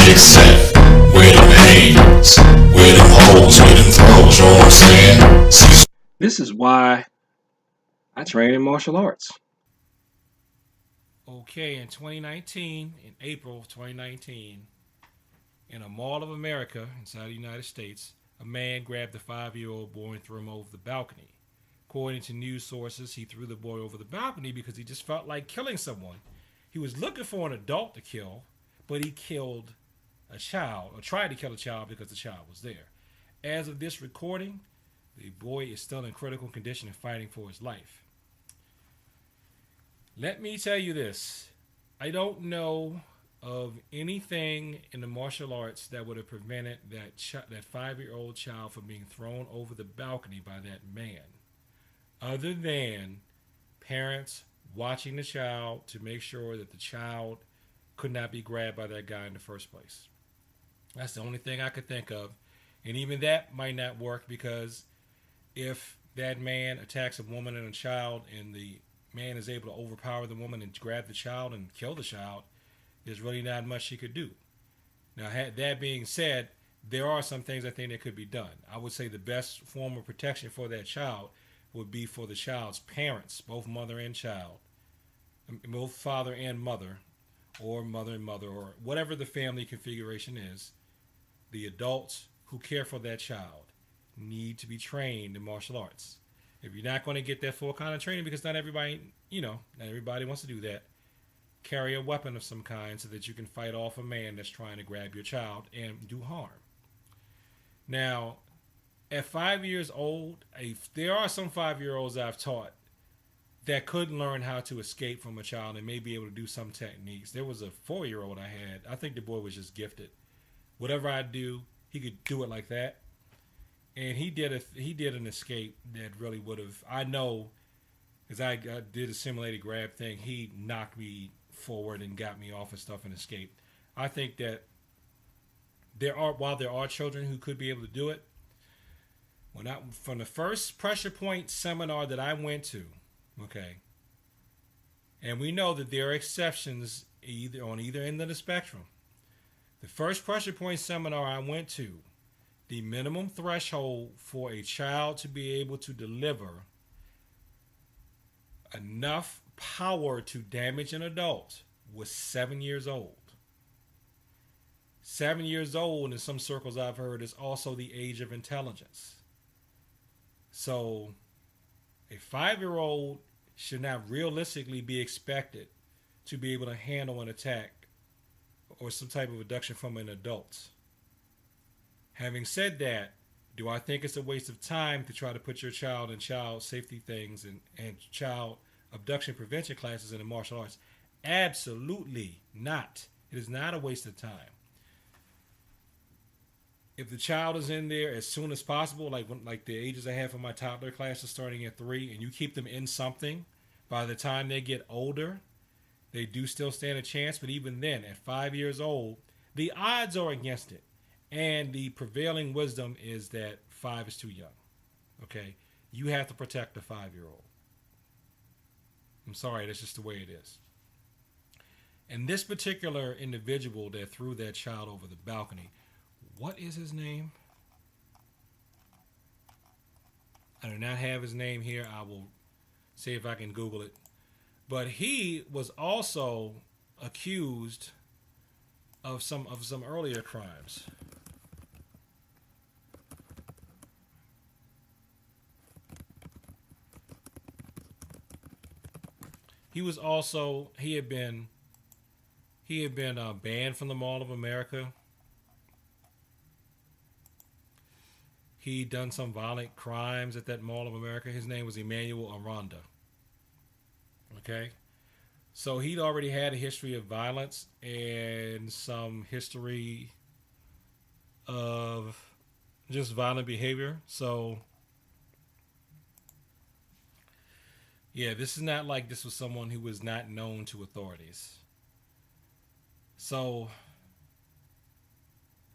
get set. Where them hands, where them holes, where them throws, you know what I'm saying? Cecil. This is why I train in martial arts. Okay, in 2019, in April of 2019, in a mall of America inside the United States, a man grabbed a 5-year-old boy and threw him over the balcony. According to news sources, he threw the boy over the balcony because he just felt like killing someone. He was looking for an adult to kill, but he killed a child, or tried to kill a child because the child was there. As of this recording, the boy is still in critical condition and fighting for his life. Let me tell you this. I don't know of anything in the martial arts that would have prevented that 5-year-old child from being thrown over the balcony by that man, other than parents watching the child to make sure that the child could not be grabbed by that guy in the first place. That's the only thing I could think of. And even that might not work, because if that man attacks a woman and a child and the man is able to overpower the woman and grab the child and kill the child, there's really not much she could do. Now, that being said, there are some things I think that could be done. I would say the best form of protection for that child would be for the child's parents, both mother and child, both father and mother, or mother and mother, or whatever the family configuration is. The adults who care for that child need to be trained in martial arts. If you're not going to get that full kind of training, because not everybody wants to do that, carry a weapon of some kind so that you can fight off a man that's trying to grab your child and do harm. Now, at 5 years old, there are some 5-year-olds I've taught that could learn how to escape from a child and may be able to do some techniques. There was a 4-year-old I had. I think the boy was just gifted. Whatever I do, he could do it like that. And he did an escape that really would have, I know, because I did a simulated grab thing. He knocked me forward and got me off of stuff and escaped. I think that while there are children who could be able to do it, from the first pressure point seminar that I went to, okay, and we know that there are exceptions on either end of the spectrum. The first pressure point seminar I went to, the minimum threshold for a child to be able to deliver enough power to damage an adult was 7 years old. 7 years old, in some circles I've heard, is also the age of intelligence. So a 5-year-old should not realistically be expected to be able to handle an attack or some type of abduction from an adult. Having said that, do I think it's a waste of time to try to put your child in child safety things and child abduction prevention classes in the martial arts? Absolutely not. It is not a waste of time. If the child is in there as soon as possible, like the ages I have for my toddler classes starting at 3, and you keep them in something, by the time they get older, they do still stand a chance. But even then, at 5 years old, the odds are against it. And the prevailing wisdom is that 5 is too young. Okay? You have to protect the 5-year-old. I'm sorry, that's just the way it is. And this particular individual that threw that child over the balcony, what is his name? I do not have his name here. I will see if I can Google it. But he was also accused of some earlier crimes. He had been banned from the Mall of America. He'd done some violent crimes at that Mall of America. His name was Emmanuel Aranda. Okay? So he'd already had a history of violence and some history of just violent behavior. So, yeah, this is not like this was someone who was not known to authorities. So,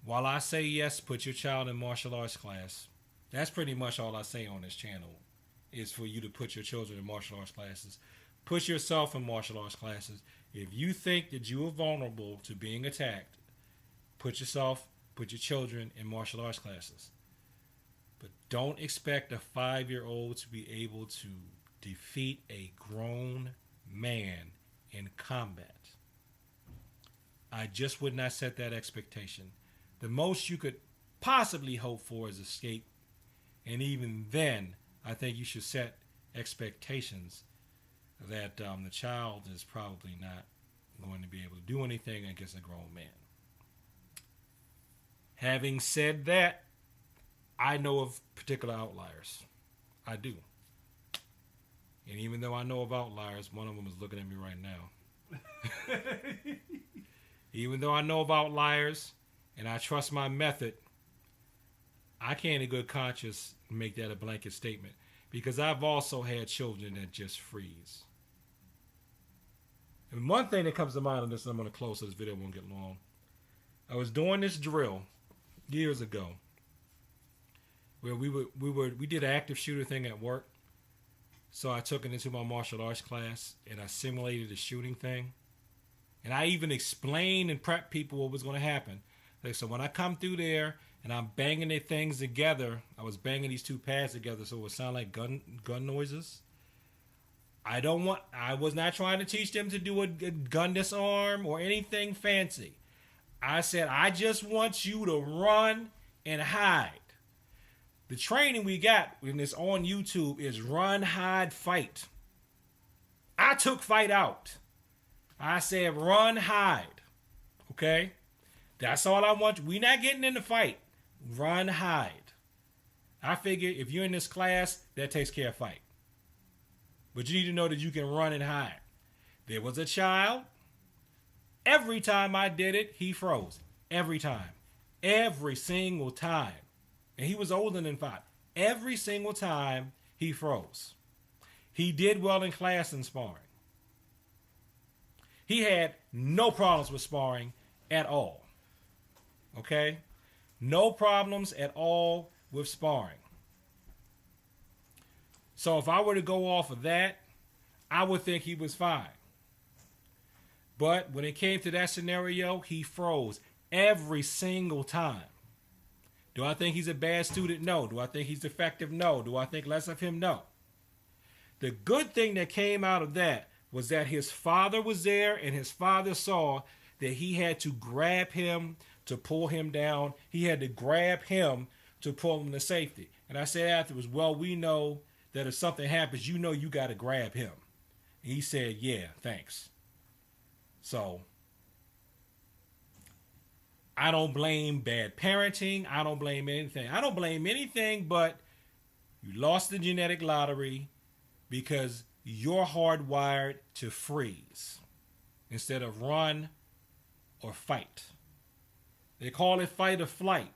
while I say yes, put your child in martial arts class, that's pretty much all I say on this channel, is for you to put your children in martial arts classes. Put yourself in martial arts classes. If you think that you are vulnerable to being attacked, put your children in martial arts classes. But don't expect a 5-year-old to be able to defeat a grown man in combat. I just would not set that expectation. The most you could possibly hope for is escape. And even then, I think you should set expectations that the child is probably not going to be able to do anything against a grown man. Having said that, I know of particular outliers. I do. And even though I know of outliers, one of them is looking at me right now. Even though I know of outliers and I trust my method, I can't in good conscience make that a blanket statement, because I've also had children that just freeze. And one thing that comes to mind on this, and I'm going to close so this video won't get long. I was doing this drill years ago where we did an active shooter thing at work. So I took it into my martial arts class and I simulated the shooting thing. And I even explained and prepped people what was going to happen. Like, so when I come through there and I'm banging their things together, I was banging these two pads together so it would sound like gun noises. I was not trying to teach them to do a gun disarm or anything fancy. I said, I just want you to run and hide. The training we got when it's on YouTube is run, hide, fight. I took fight out. I said run, hide. Okay? That's all I want. We're not getting in the fight. Run, hide. I figure if you're in this class, that takes care of fight. But you need to know that you can run and hide. There was a child. Every time I did it, he froze. Every time. Every single time. And he was older than 5. Every single time, he froze. He did well in class and sparring. He had no problems with sparring at all. Okay? No problems at all with sparring. So if I were to go off of that, I would think he was fine. But when it came to that scenario, he froze every single time. Do I think he's a bad student? No. Do I think he's defective? No. Do I think less of him? No. The good thing that came out of that was that his father was there, and his father saw that he had to grab him to pull him down. He had to grab him to pull him to safety. And I said afterwards, well, we know that if something happens, you know you got to grab him. And he said, yeah, thanks. So I don't blame bad parenting. I don't blame anything. I don't blame anything but you lost the genetic lottery because you're hardwired to freeze instead of run or fight. They call it fight or flight,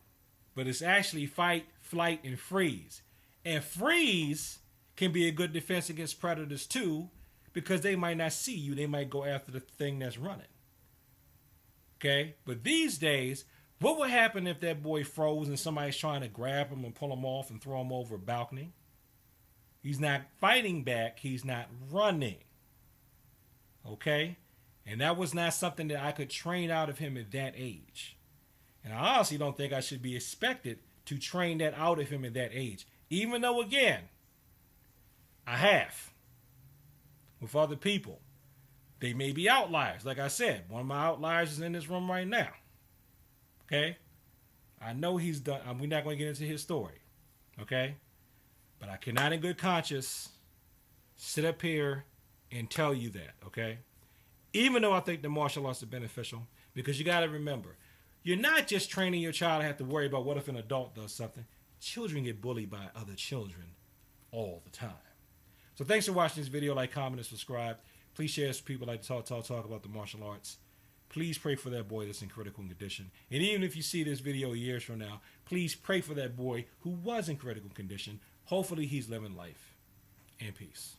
but it's actually fight, flight, and freeze. And freeze can be a good defense against predators too, because they might not see you. They might go after the thing that's running. Okay? But these days, what would happen if that boy froze and somebody's trying to grab him and pull him off and throw him over a balcony? He's not fighting back. He's not running. Okay? And that was not something that I could train out of him at that age. And I honestly don't think I should be expected to train that out of him at that age. Even though, again, I have with other people. They may be outliers. Like I said, one of my outliers is in this room right now. Okay? I know he's done. We're not going to get into his story. Okay? But I cannot in good conscience sit up here and tell you that. Okay? Even though I think the martial arts are beneficial, because you got to remember, you're not just training your child to have to worry about what if an adult does something. Children get bullied by other children all the time. So thanks for watching this video. Like, comment, and subscribe. Please share this with people like to talk about the martial arts. Please pray for that boy that's in critical condition. And even if you see this video years from now, please pray for that boy who was in critical condition. Hopefully he's living life in peace.